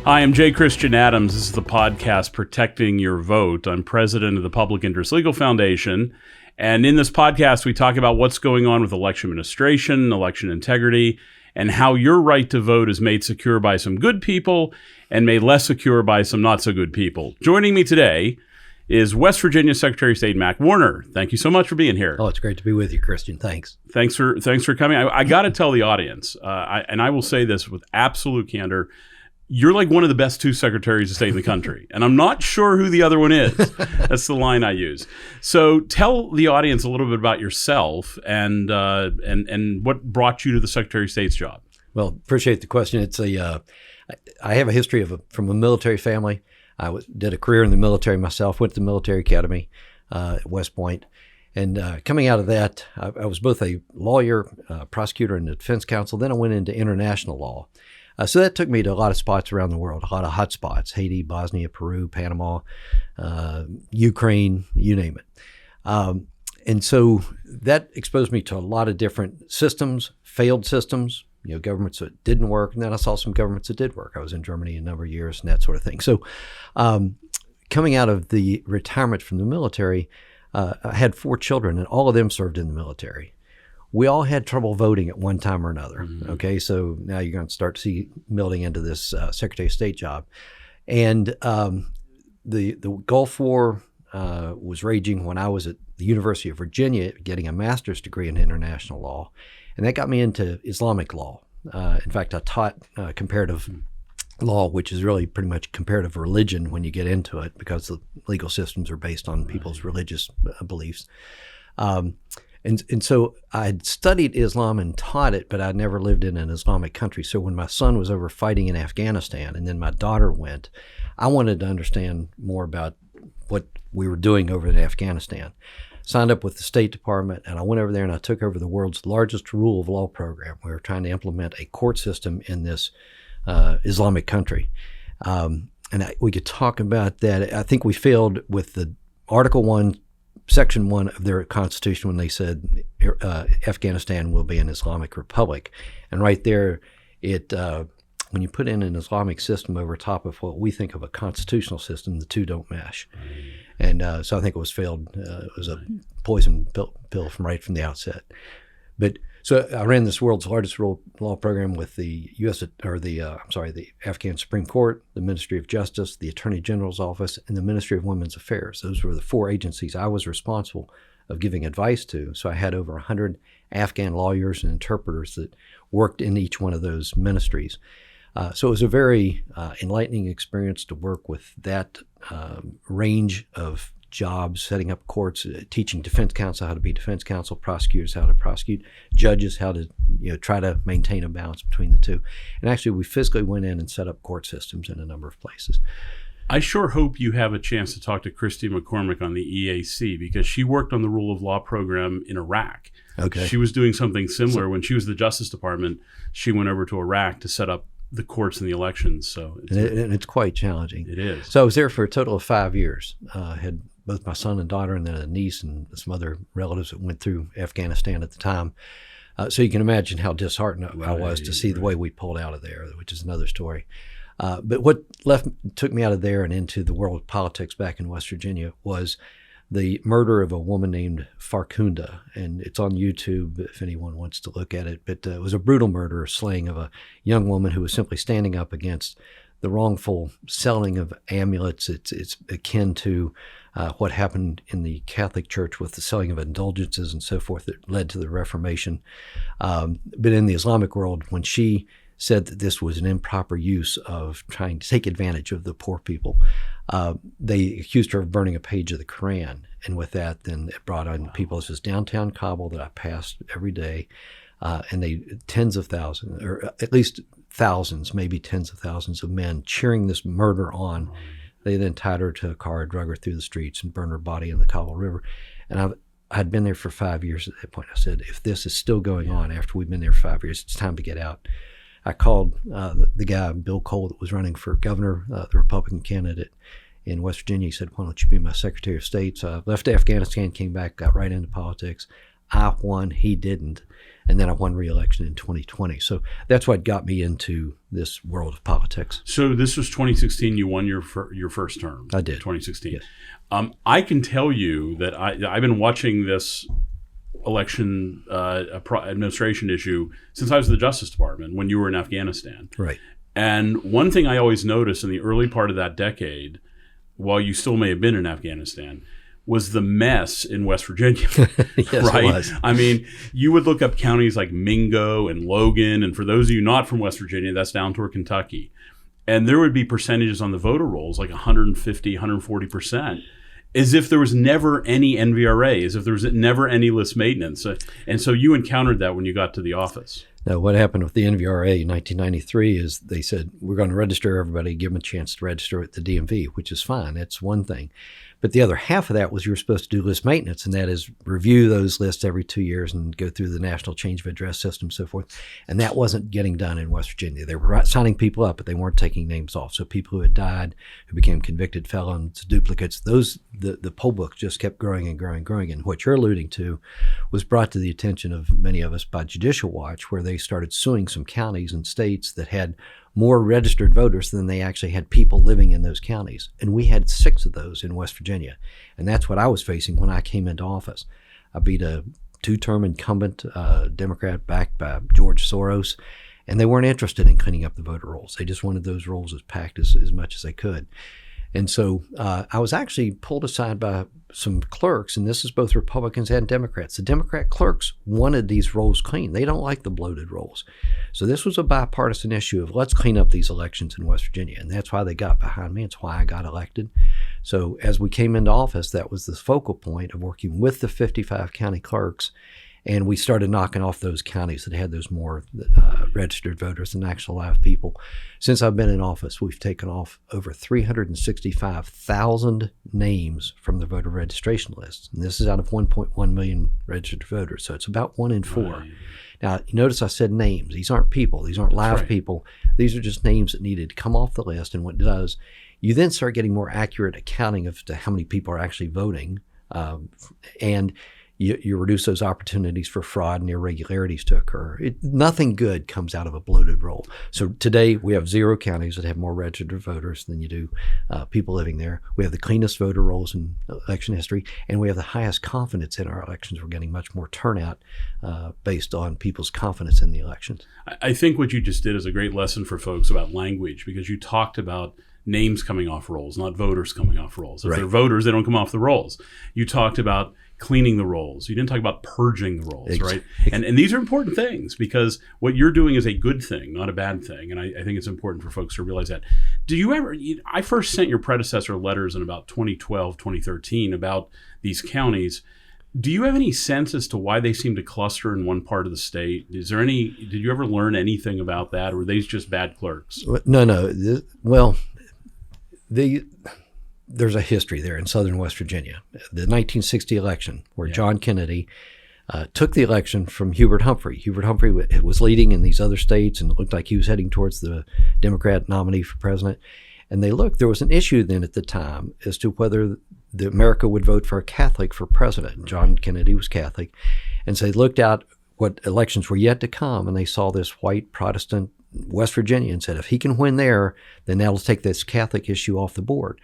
Hi, I'm J. Christian Adams. This is the podcast Protecting Your Vote. I'm president of the Public Interest Legal Foundation. And in this podcast, we talk about what's going on with election administration, election integrity, and how your right to vote is made secure by some good people and made less secure by some not so good people. Joining me today is West Virginia Secretary of State Mac Warner. Thank you so much for being here. Oh, it's great to be with you, Christian. Thanks. Thanks for coming. I got to tell the audience, and I will say this with absolute candor, you're like one of the best two secretaries of state in the country. And I'm not sure who the other one is. That's the line I use. So tell the audience a little bit about yourself and what brought you to the Secretary of State's job. Well, appreciate the question. It's I have a history from a military family. I did a career in the military myself, went to the military academy at West Point. And coming out of that, I was both a lawyer, prosecutor, and a defense counsel. Then I went into international law. So that took me to a lot of spots around the world, a lot of hot spots: Haiti, Bosnia, Peru, Panama, Ukraine, you name it. And so that exposed me to a lot of different systems, failed systems, governments that didn't work. And then I saw some governments that did work. I was in Germany a number of years and that sort of thing. So coming out of the retirement from the military, I had 4 children, and all of them served in the military. We all had trouble voting at one time or another. Mm-hmm. Okay, so now you're going to start to see melding into this Secretary of State job. And the Gulf War was raging when I was at the University of Virginia getting a master's degree in international law. And that got me into Islamic law. In fact, I taught comparative law, which is really pretty much comparative religion when you get into it, because the legal systems are based on people's religious beliefs. And so I had studied Islam and taught it, but I'd never lived in an Islamic country. So when my son was over fighting in Afghanistan and then my daughter went, I wanted to understand more about what we were doing over in Afghanistan. Signed up with the State Department, and I went over there and I took over the world's largest rule of law program. We were trying to implement a court system in this Islamic country. We could talk about that. I think we failed with the Article 1, Section 1 of their Constitution when they said Afghanistan will be an Islamic republic. And right there, when you put in an Islamic system over top of what we think of a constitutional system, the two don't mesh. And so I think it was failed. It was a poison pill from the outset. But so I ran this world's largest rule law program with the the Afghan Supreme Court, the Ministry of Justice, the Attorney General's Office, and the Ministry of Women's Affairs. Those were the 4 agencies I was responsible of giving advice to. So I had over 100 Afghan lawyers and interpreters that worked in each one of those ministries. So it was a very enlightening experience to work with that range of jobs, setting up courts, teaching defense counsel how to be defense counsel, prosecutors how to prosecute, judges how to try to maintain a balance between the two. And actually, we physically went in and set up court systems in a number of places. I sure hope you have a chance to talk to Christy McCormick on the EAC, because she worked on the rule of law program in Iraq. Okay. She was doing something similar. When she was the Justice Department, she went over to Iraq to set up the courts and the elections. So it's quite challenging. It is. So I was there for a total of 5 years. Had both my son and daughter, and then a niece and some other relatives that went through Afghanistan at the time. So you can imagine how disheartened I was to see the way we pulled out of there, which is another story. But what took me out of there and into the world of politics back in West Virginia was the murder of a woman named Farkhunda. And it's on YouTube if anyone wants to look at it. But it was a brutal murder, a slaying of a young woman who was simply standing up against the wrongful selling of amulets. It's akin to what happened in the Catholic Church with the selling of indulgences and so forth that led to the Reformation. But in the Islamic world, when she said that this was an improper use of trying to take advantage of the poor people, they accused her of burning a page of the Quran. And with that, then it brought on people. This is downtown Kabul that I passed every day. And they tens of thousands, or at least thousands, maybe tens of thousands of men cheering this murder on. They then tied her to a car, drug her through the streets, and burned her body in the Kabul River. And I had been there for 5 years at that point. I said, if this is still going on after we've been there for 5 years, it's time to get out. I called the guy, Bill Cole, that was running for governor, the Republican candidate in West Virginia. He said, why don't you be my Secretary of State? So I left Afghanistan, came back, got right into politics. I won, he didn't. and then I won re-election in 2020. So that's what got me into this world of politics. So this was 2016. You won your first term. I did. 2016. Yes. I can tell you that I've been watching this election administration issue since I was in the Justice Department when you were in Afghanistan. Right. And one thing I always noticed in the early part of that decade, while you still may have been in Afghanistan, was the mess in West Virginia. Yes, right? it was. I mean, you would look up counties like Mingo and Logan, and for those of you not from West Virginia, that's down toward Kentucky. And there would be percentages on the voter rolls, like 150, 140%, as if there was never any NVRA, as if there was never any list maintenance. And so you encountered that when you got to the office. Now, what happened with the NVRA in 1993 is they said, we're going to register everybody, give them a chance to register at the DMV, which is fine. That's one thing. But the other half of that was you were supposed to do list maintenance, and that is review those lists every 2 years and go through the national change of address system, so forth. And that wasn't getting done in West Virginia. They were signing people up, but they weren't taking names off. So people who had died, who became convicted felons, duplicates, the poll book just kept growing and growing and growing. And what you're alluding to was brought to the attention of many of us by Judicial Watch, where they started suing some counties and states that had more registered voters than they actually had people living in those counties. And we had 6 of those in West Virginia. And that's what I was facing when I came into office. I beat a 2-term incumbent Democrat backed by George Soros, and they weren't interested in cleaning up the voter rolls. They just wanted those rolls as packed as much as they could. And so I was actually pulled aside by some clerks, and this is both Republicans and Democrats. The Democrat clerks wanted these rolls clean. They don't like the bloated rolls. So this was a bipartisan issue of let's clean up these elections in West Virginia. And that's why they got behind me. It's why I got elected. So as we came into office, that was the focal point of working with the 55 county clerks. And we started knocking off those counties that had those more registered voters than actual live people. Since I've been in office, we've taken off over 365,000 names from the voter registration list. And this is out of 1.1 million registered voters. So it's about 1 in 4. Right. Now, you notice I said names. These aren't people. These aren't live people. These are just names that needed to come off the list. And what it does, you then start getting more accurate accounting of how many people are actually voting. And you reduce those opportunities for fraud and irregularities to occur. Nothing good comes out of a bloated roll. So today we have 0 counties that have more registered voters than you do people living there. We have the cleanest voter rolls in election history, and we have the highest confidence in our elections. We're getting much more turnout based on people's confidence in the elections. I think what you just did is a great lesson for folks about language, because you talked about names coming off rolls, not voters coming off rolls. If they're voters, they don't come off the rolls. You talked about cleaning the rolls. You didn't talk about purging the rolls, right? And these are important things, because what you're doing is a good thing, not a bad thing. And I think it's important for folks to realize that. I first sent your predecessor letters in about 2012, 2013 about these counties. Do you have any sense as to why they seem to cluster in one part of the state? Did you ever learn anything about that, or were they just bad clerks? No. There's a history there in southern West Virginia. The 1960 election, where John Kennedy took the election from Hubert Humphrey. Hubert Humphrey was leading in these other states, and it looked like he was heading towards the Democrat nominee for president. And there was an issue then at the time as to whether America would vote for a Catholic for president. John Kennedy was Catholic. And so they looked out what elections were yet to come, and they saw this white Protestant West Virginia and said, if he can win there, then that'll take this Catholic issue off the board.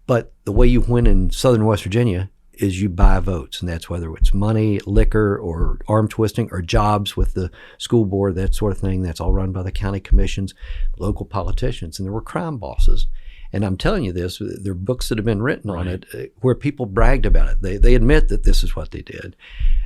But the way you win in southern West Virginia is you buy votes, and that's whether it's money, liquor, or arm twisting, or jobs with the school board, that sort of thing. That's all run by the county commissions, local politicians, and there were crime bosses. And I'm telling you this, there are books that have been written on it where people bragged about it. They admit that this is what they did.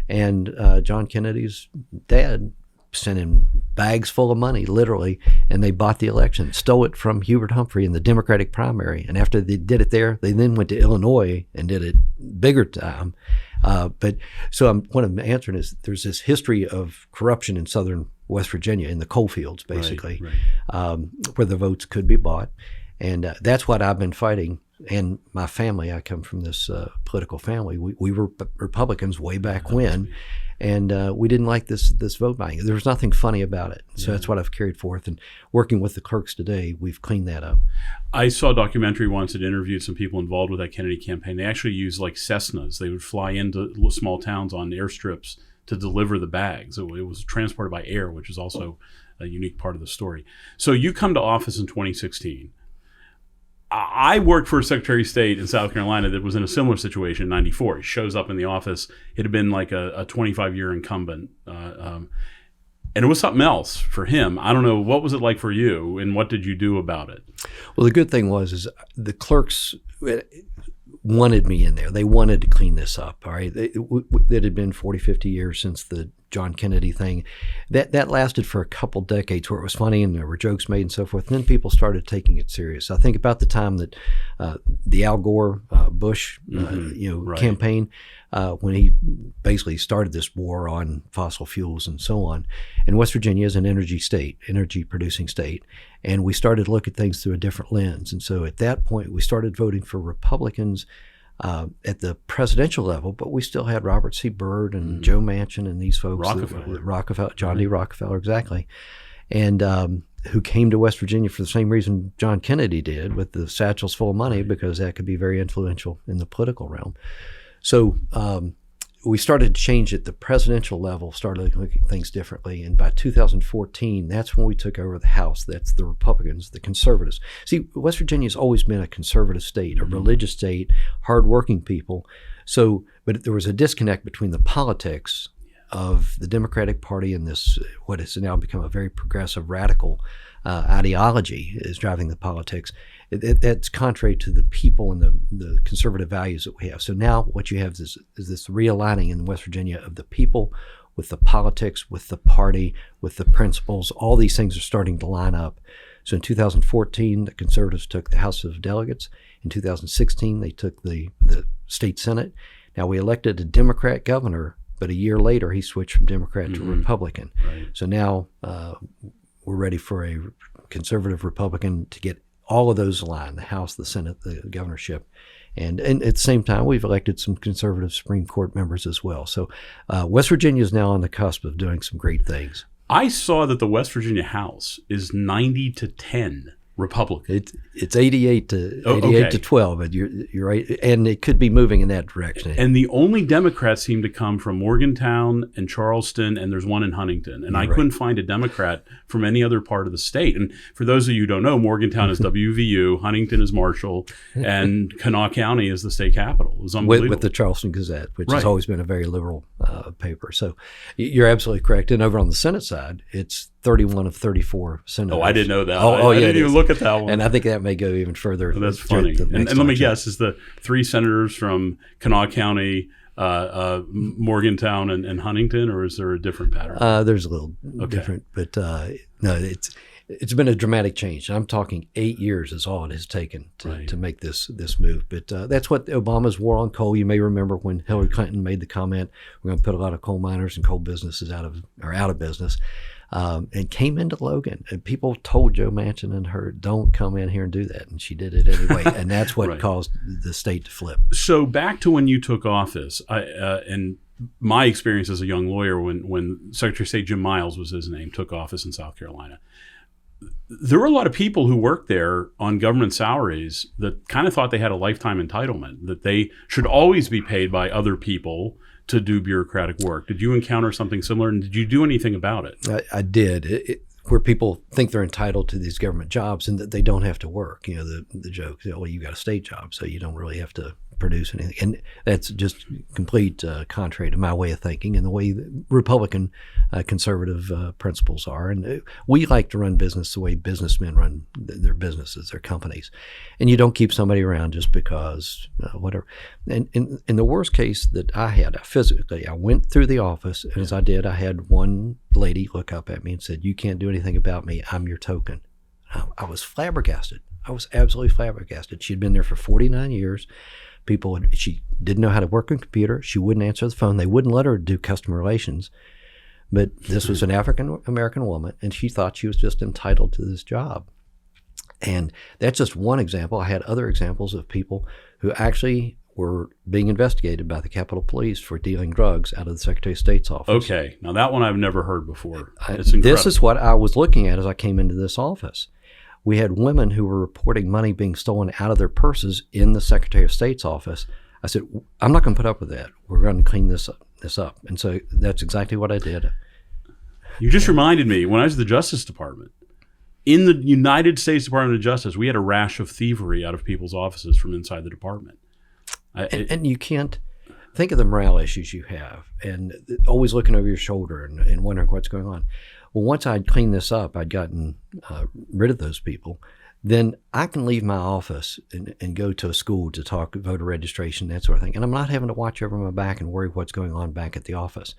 And John Kennedy's dad sent in bags full of money, literally, and they bought the election, stole it from Hubert Humphrey in the Democratic primary. And after they did it there, they then went to Illinois and did it bigger time. What I'm answering is there's this history of corruption in southern West Virginia in the coal fields, basically, where the votes could be bought. And that's what I've been fighting. And my family, I come from this political family. We were Republicans way back when. And we didn't like this vote buying. There was nothing funny about it. So that's what I've carried forth. And working with the clerks today, we've cleaned that up. I saw a documentary once that interviewed some people involved with that Kennedy campaign. They actually used like Cessnas. They would fly into small towns on airstrips to deliver the bags. It was transported by air, which is also a unique part of the story. So you come to office in 2016. I worked for a Secretary of State in South Carolina that was in a similar situation in 94. He shows up in the office. It had been like a 25-year incumbent. And it was something else for him. I don't know. What was it like for you, and what did you do about it? Well, the good thing is the clerks wanted me in there. They wanted to clean this up, all right? It had been 40, 50 years since the John Kennedy thing. That lasted for a couple decades where it was funny and there were jokes made and so forth. And then people started taking it serious. I think about the time that the Al Gore Bush right. campaign, when he basically started this war on fossil fuels and so on. And West Virginia is an energy producing state. And we started to look at things through a different lens. And so at that point, we started voting for Republicans at the presidential level, but we still had Robert C. Byrd and Joe Manchin and these folks. Rockefeller, John D. Rockefeller, exactly. And who came to West Virginia for the same reason John Kennedy did, with the satchels full of money, because that could be very influential in the political realm. So we started to change at the presidential level, started looking at things differently. And by 2014, that's when we took over the House. That's the Republicans, the conservatives. See, West Virginia's always been a conservative state, a religious state, hardworking people. So, but there was a disconnect between the politics of the Democratic Party and this, what has now become a very progressive, radical ideology is driving the politics. That's contrary to the people and the conservative values that we have. So now what you have is this realigning in West Virginia of the people with the politics, with the party, with the principles. All these things are starting to line up. So in 2014, the conservatives took the House of Delegates. In 2016, they took the state Senate. Now we elected a Democrat governor, but a year later he switched from Democrat to Republican. Right. So now we're ready for a conservative Republican to get all of those aligned, the House, the Senate, the governorship. And at the same time, we've elected some conservative Supreme Court members as well. So West Virginia is now on the cusp of doing some great things. I saw that the West Virginia House is 90-10 Republican. It's 88 to 12, but you're right, and it could be moving in that direction. And the only Democrats seem to come from Morgantown and Charleston, and there's one in Huntington. And I couldn't find a Democrat from any other part of the state. And for those of you who don't know, Morgantown is WVU, Huntington is Marshall, and Kanawha County is the state capital. It was unbelievable. With the Charleston Gazette, which has always been a very liberal paper. So you're absolutely correct. And over on the Senate side, it's 31 of 34 senators. Oh, I didn't know that. I didn't even look at that one. And I think that may go even further. Oh, that's funny. And let me guess, is the three senators from Kanawha County, Morgantown, and Huntington, or is there a different pattern? There's a little different, but no, it's been a dramatic change. I'm talking 8 years is all it has taken to make this move. But that's what Obama's war on coal. You may remember when Hillary Clinton made the comment, we're going to put a lot of coal miners and coal businesses out of business. And came into Logan, and people told Joe Manchin and her, don't come in here and do that. And she did it anyway. And that's what caused the state to flip. So back to when you took office, and my experience as a young lawyer, when Secretary of State Jim Miles was his name, took office in South Carolina, there were a lot of people who worked there on government salaries that kind of thought they had a lifetime entitlement, that they should always be paid by other people to do bureaucratic work. Did you encounter something similar, and did you do anything about it? I did. Where people think they're entitled to these government jobs and that they don't have to work. You know, the joke, well, you got a state job, so you don't really have to produce anything. And that's just complete contrary to my way of thinking and the way the Republican conservative principles are. And we like to run business the way businessmen run their businesses, their companies. And you don't keep somebody around just because whatever. And in the worst case that I had, I went through the office, and as I did, I had one lady look up at me and said, "You can't do anything about me. I'm your token." I was flabbergasted. I was absolutely flabbergasted. She'd been there for 49 years. She didn't know how to work a computer. She wouldn't answer the phone. They wouldn't let her do customer relations. But this was an African-American woman, and she thought she was just entitled to this job. And that's just one example. I had other examples of people who actually were being investigated by the Capitol Police for dealing drugs out of the Secretary of State's office. Okay. Now, that one I've never heard before. This is what I was looking at as I came into this office. We had women who were reporting money being stolen out of their purses in the Secretary of State's office. I said, I'm not going to put up with that. We're going to clean this up. this up. And so that's exactly what I did. You just reminded me, when I was at the Justice Department, in the United States Department of Justice, we had a rash of thievery out of people's offices from inside the department. And you can't think of the morale issues you have and always looking over your shoulder and wondering what's going on. Well, once I'd cleaned this up, I'd gotten rid of those people, then I can leave my office and go to a school to talk voter registration, that sort of thing. And I'm not having to watch over my back and worry what's going on back at the office.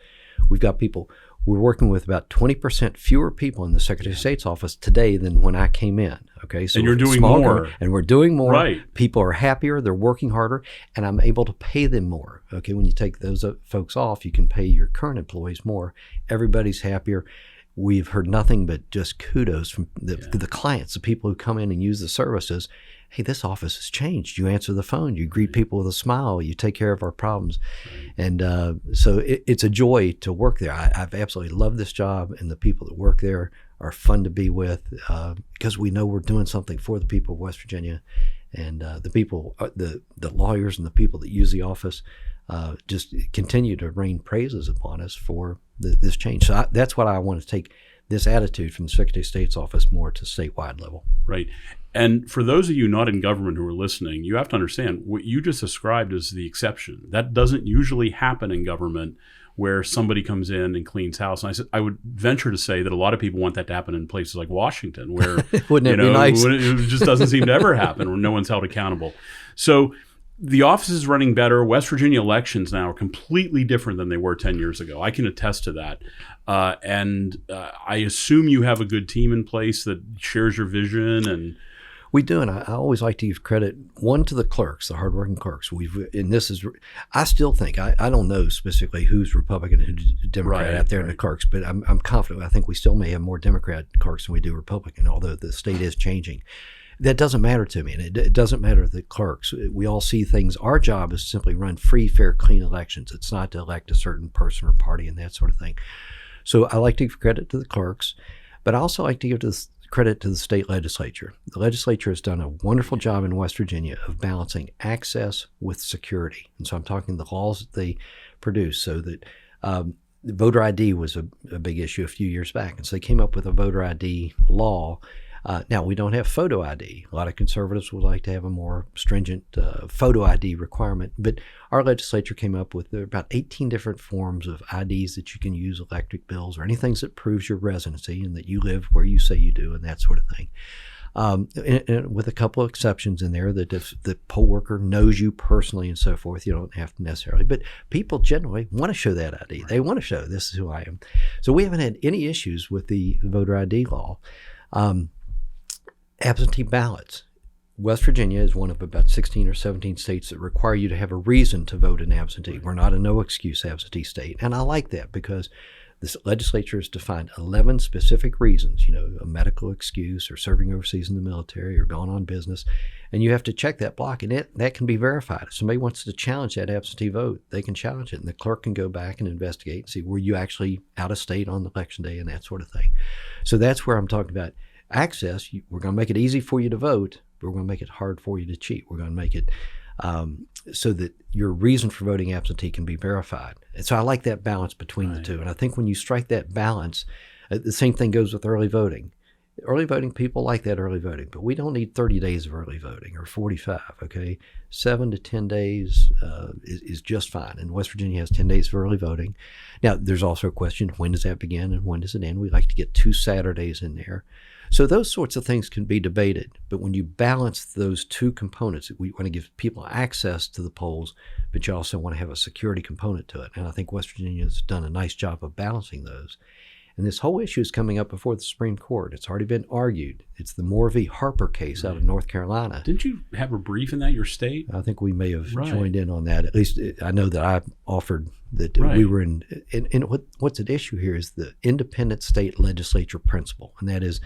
We've got people, we're working with about 20% fewer people in the Secretary of State's office today than when I came in. Okay, so and you're doing more. And we're doing more. Right. People are happier, they're working harder, and I'm able to pay them more. Okay, when you take those folks off, you can pay your current employees more. Everybody's happier. We've heard nothing but just kudos from the clients, the people who come in and use the services. Hey, this office has changed. You answer the phone. You greet people with a smile. You take care of our problems. And so it's a joy to work there. I've absolutely loved this job, and the people that work there are fun to be with because we know we're doing something for the people of West Virginia. And the people, the lawyers and the people that use the office just continue to rain praises upon us for this change. So that's what I want to take this attitude from the Secretary of State's office more to statewide level. Right. And for those of you not in government who are listening, you have to understand what you just described as the exception. That doesn't usually happen in government where somebody comes in and cleans house. And I would venture to say that a lot of people want that to happen in places like Washington where wouldn't it be nice? It just doesn't seem to ever happen where no one's held accountable. So the office is running better. West Virginia elections now are completely different than they were 10 years ago. I can attest to that. And I assume you have a good team in place that shares your vision. And we do, and I always like to give credit, one, to the clerks, the hardworking clerks. I still think, I don't know specifically who's Republican and who's Democrat out there in the clerks, but I'm confident. I think we still may have more Democrat clerks than we do Republican, although the state is changing. That doesn't matter to me, and it doesn't matter to the clerks. We all see things. Our job is to simply run free, fair, clean elections. It's not to elect a certain person or party and that sort of thing. So I like to give credit to the clerks, but I also like to give credit to the state legislature. The legislature has done a wonderful job in West Virginia of balancing access with security. And so I'm talking the laws that they produce, so that voter ID was a big issue a few years back. And so they came up with a voter ID law. Now, we don't have photo ID. A lot of conservatives would like to have a more stringent photo ID requirement, but our legislature came up with about 18 different forms of IDs that you can use, electric bills or anything that proves your residency and that you live where you say you do and that sort of thing. And with a couple of exceptions in there, that if the poll worker knows you personally and so forth, you don't have to necessarily. But people generally want to show that ID. They want to show this is who I am. So we haven't had any issues with the voter ID law. Absentee ballots. West Virginia is one of about 16 or 17 states that require you to have a reason to vote in absentee. We're not a no-excuse absentee state. And I like that because the legislature has defined 11 specific reasons, a medical excuse or serving overseas in the military or gone on business. And you have to check that block, and that can be verified. If somebody wants to challenge that absentee vote, they can challenge it. And the clerk can go back and investigate and see, were you actually out of state on election day and that sort of thing. So that's where I'm talking about access. We're going to make it easy for you to vote, but we're going to make it hard for you to cheat. We're going to make it so that your reason for voting absentee can be verified. And so I like that balance between the two. And I think when you strike that balance, the same thing goes with early voting. Early voting, people like that early voting, but we don't need 30 days of early voting or 45, okay? 7 to 10 days is just fine. And West Virginia has 10 days of early voting. Now, there's also a question, when does that begin and when does it end? We like to get 2 Saturdays in there. So those sorts of things can be debated, but when you balance those two components, we want to give people access to the polls, but you also want to have a security component to it. And I think West Virginia has done a nice job of balancing those. And this whole issue is coming up before the Supreme Court. It's already been argued. It's the Moore v. Harper case out of North Carolina. Didn't you have a brief in that, your state? I think we may have joined in on that. At least I know that I offered that we were in. And what's at issue here is the independent state legislature principle, and that is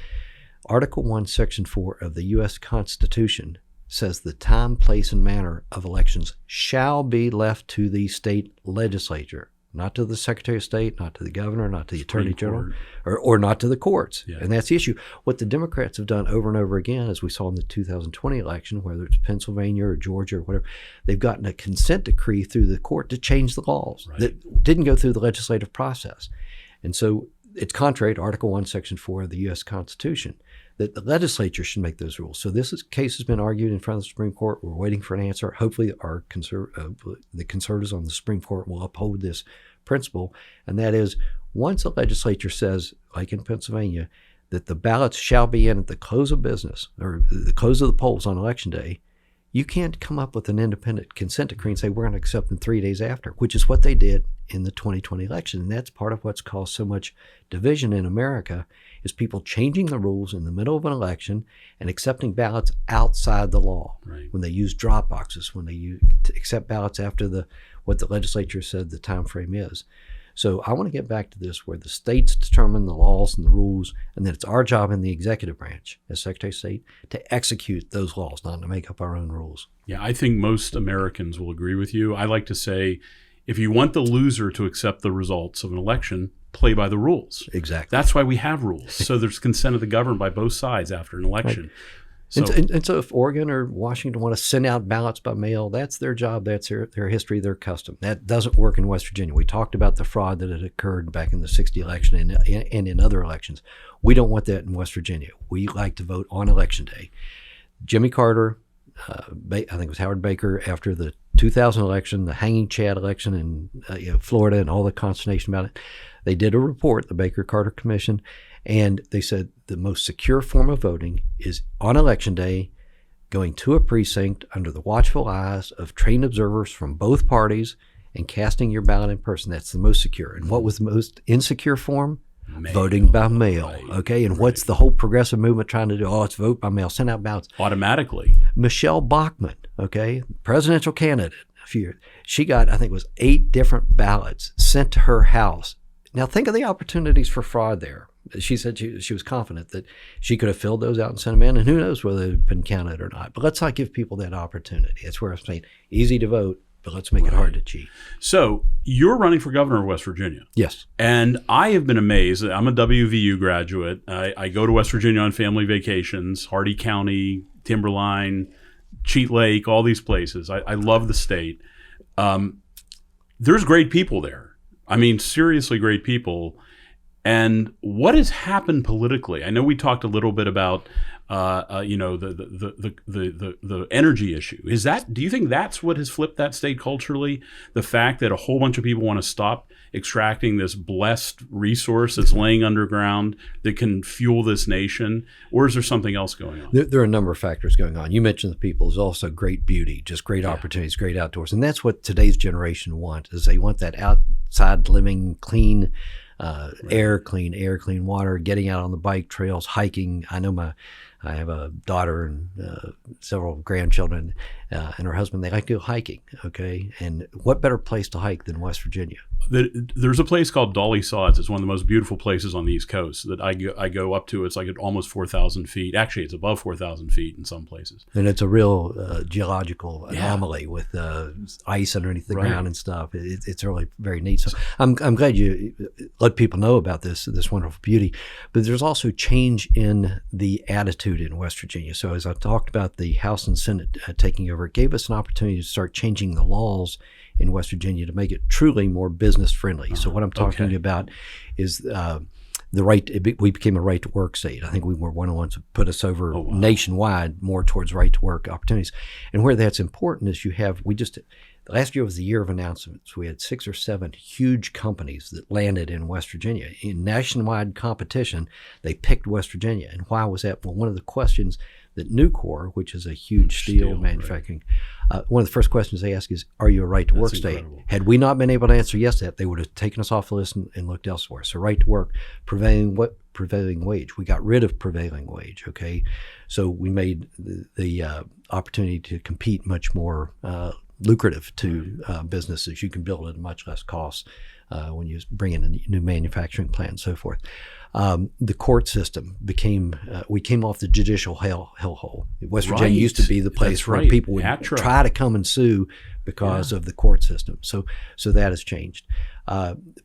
Article 1, Section 4 of the U.S. Constitution says the time, place, and manner of elections shall be left to the state legislature, not to the Secretary of State, not to the governor, not to the Attorney General, Court. or not to the courts. Yeah. And that's the issue. What the Democrats have done over and over again, as we saw in the 2020 election, whether it's Pennsylvania or Georgia or whatever, they've gotten a consent decree through the court to change the laws that didn't go through the legislative process. And so it's contrary to Article 1, Section 4 of the U.S. Constitution that the legislature should make those rules. So this case has been argued in front of the Supreme Court. We're waiting for an answer. Hopefully the conservatives on the Supreme Court will uphold this principle, and that is once the legislature says, like in Pennsylvania, that the ballots shall be in at the close of business or the close of the polls on Election Day, you can't come up with an independent consent decree and say we're going to accept them 3 days after, which is what they did in the 2020 election. And that's part of what's caused so much division in America is people changing the rules in the middle of an election and accepting ballots outside the law. Right. When they use drop boxes, when they accept ballots after what the legislature said the time frame is. So I want to get back to this where the states determine the laws and the rules, and then it's our job in the executive branch as Secretary of State to execute those laws, not to make up our own rules. Yeah, I think most Americans will agree with you. I like to say, if you want the loser to accept the results of an election, play by the rules. Exactly. That's why we have rules. So there's consent of the governed by both sides after an election. Right. So, and so if Oregon or Washington want to send out ballots by mail, that's their job, that's their history, their custom. That doesn't work in West Virginia. We talked about the fraud that had occurred back in the 60 election and in other elections. We don't want that in West Virginia. We like to vote on Election Day. Jimmy Carter, I think it was Howard Baker, after the 2000 election, the hanging Chad election in Florida and all the consternation about it, they did a report, the Baker-Carter Commission, and they said the most secure form of voting is on Election Day, going to a precinct under the watchful eyes of trained observers from both parties and casting your ballot in person. That's the most secure. And what was the most insecure form? mail. Voting by mail. Right. Okay. And what's the whole progressive movement trying to do? Oh, it's vote by mail, send out ballots. Automatically. Michelle Bachmann, okay, presidential candidate, she got, I think it was 8 different ballots sent to her house. Now think of the opportunities for fraud there. She said she was confident that she could have filled those out and sent them in, and who knows whether they've been counted or not. But let's not give people that opportunity. That's where I'm saying easy to vote, but let's make it hard to cheat. So you're running for governor of West Virginia. Yes. And I have been amazed. I'm a WVU graduate. I go to West Virginia on family vacations, Hardy County, Timberline, Cheat Lake, all these places. I love the state. There's great people there. I mean, seriously great people. And what has happened politically? I know we talked a little bit about, the energy issue. Do you think that's what has flipped that state culturally? The fact that a whole bunch of people want to stop extracting this blessed resource that's laying underground that can fuel this nation, or is there something else going on? There are a number of factors going on. You mentioned the people. There's also great beauty, just great opportunities, great outdoors, and that's what today's generation wants. Is they want that outside living, clean. Air, clean water, getting out on the bike trails, hiking. I have a daughter and several grandchildren and her husband. They like to go hiking, okay? And what better place to hike than West Virginia? There's a place called Dolly Sods. It's one of the most beautiful places on the East Coast that I go up to. It's like at almost 4,000 feet. Actually, it's above 4,000 feet in some places. And it's a real geological anomaly with ice underneath the ground and stuff. It's really very neat. So I'm glad you let people know about this wonderful beauty. But there's also change in the attitude in West Virginia. So as I talked about the House and Senate taking over, it gave us an opportunity to start changing the laws in West Virginia to make it truly more business friendly. So what I'm talking about is the right. We became a right to work state. I think we were one of the ones that put us over nationwide more towards right to work opportunities. And where that's important is last year was the year of announcements. We had 6 or 7 huge companies that landed in West Virginia. In nationwide competition, they picked West Virginia. And why was that? Well, one of the questions that Nucor, which is a huge steel manufacturing, one of the first questions they ask is, are you a right to work state? Had we not been able to answer yes to that, they would have taken us off the list and looked elsewhere. So right to work, prevailing wage. We got rid of prevailing wage, okay? So we made the opportunity to compete much more lucrative to businesses. You can build at much less cost when you bring in a new manufacturing plant and so forth. The court system became, we came off the judicial hellhole. West Virginia used to be the place where people would try to come and sue because of the court system. So that has changed.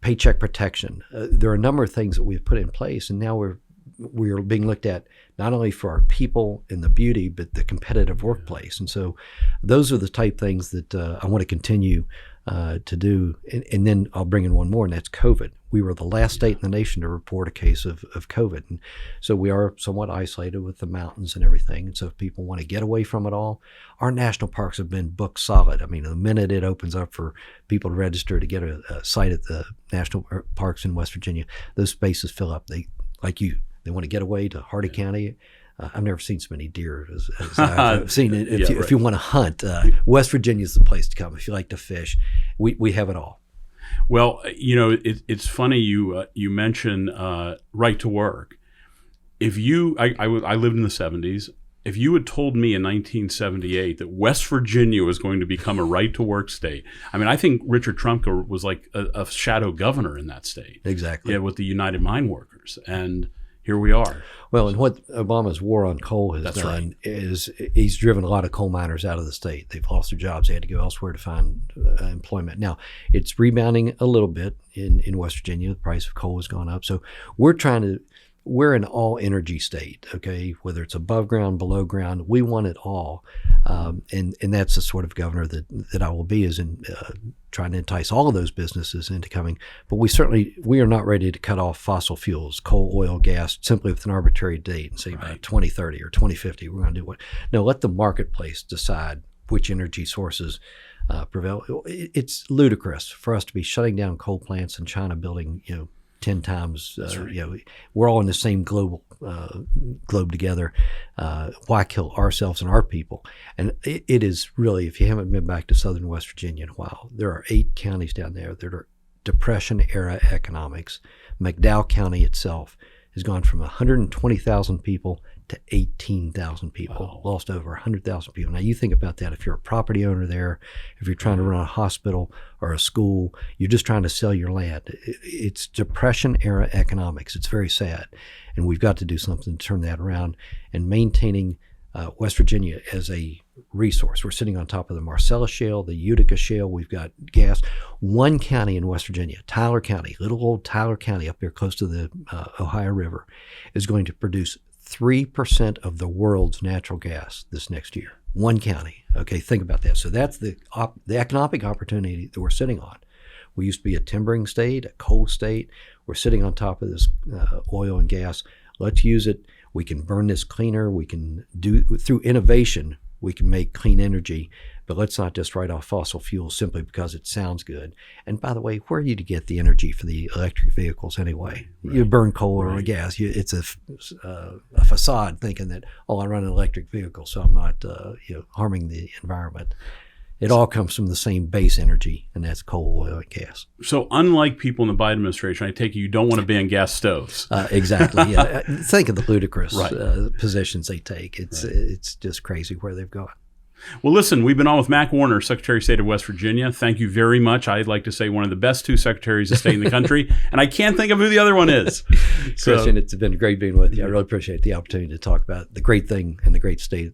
Paycheck protection. There are a number of things that we've put in place, and now we're being looked at not only for our people and the beauty, but the competitive workplace. And so those are the type things that I want to continue to do. And then I'll bring in one more, and that's COVID. We were the last state in the nation to report a case of COVID. And so we are somewhat isolated with the mountains and everything. And so if people want to get away from it all, our national parks have been booked solid. I mean, the minute it opens up for people to register to get a site at the national parks in West Virginia, those spaces fill up. They want to get away to Hardy County. I've never seen so many deer as I've seen it. If you want to hunt, West Virginia is the place to come. If you like to fish, we have it all. Well, it's funny you mention right to work. If I lived in the 70s. If you had told me in 1978 that West Virginia was going to become a right to work state, I mean, I think Richard Trumka was like a shadow governor in that state. Exactly. Yeah, with the United Mine Workers, and here we are. Well, and what Obama's war on coal has done is he's driven a lot of coal miners out of the state. They've lost their jobs. They had to go elsewhere to find employment. Now, it's rebounding a little bit in West Virginia. The price of coal has gone up. So we're an all energy state, okay? Whether it's above ground, below ground, we want it all. And that's the sort of governor that I will be, is in trying to entice all of those businesses into coming. But we are not ready to cut off fossil fuels, coal, oil, gas, simply with an arbitrary date and say by 2030 or 2050, we're going to do what? No, let the marketplace decide which energy sources prevail. It's ludicrous for us to be shutting down coal plants and China building, 10 times, we're all in the same globe together. Why kill ourselves and our people? And it is really, if you haven't been back to southern West Virginia in a while, there are 8 counties down there that are Depression-era economics. McDowell County itself has gone from 120,000 people to 18,000 people, lost over 100,000 people. Now you think about that. If you're a property owner there, if you're trying to run a hospital or a school, you're just trying to sell your land. It's Depression-era economics. It's very sad. And we've got to do something to turn that around, and maintaining West Virginia as a resource. We're sitting on top of the Marcellus Shale, the Utica Shale. We've got gas. One county in West Virginia, Tyler County, little old Tyler County up there close to the Ohio River, is going to produce 3% of the world's natural gas this next year. One county. Okay, think about that. So that's the economic opportunity that we're sitting on. We used to be a timbering state, a coal state. We're sitting on top of this oil and gas. Let's use it. We can burn this cleaner. We can do, through innovation, we can make clean energy, but let's not just write off fossil fuels simply because it sounds good. And by the way, where are you to get the energy for the electric vehicles anyway? Right. You burn coal or gas. It's a facade thinking that, I run an electric vehicle, so I'm not harming the environment. It all comes from the same base energy, and that's coal, oil, and gas. So unlike people in the Biden administration, I take it you don't want to ban gas stoves. Exactly, yeah. Think of the ludicrous positions they take. It's just crazy where they've gone. Well, listen, we've been on with Mac Warner, Secretary of State of West Virginia. Thank you very much. I'd like to say one of the best 2 secretaries of state in the country, and I can't think of who the other one is. Christian, it's been great being with you. I really appreciate the opportunity to talk about the great thing and the great state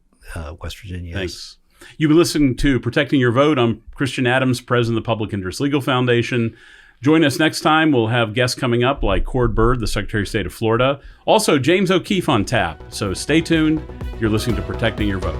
West Virginia is. Thanks. You've been listening to Protecting Your Vote. I'm Christian Adams, President of the Public Interest Legal Foundation. Join us next time. We'll have guests coming up like Cord Bird, the Secretary of State of Florida. Also, James O'Keefe on tap. So stay tuned. You're listening to Protecting Your Vote.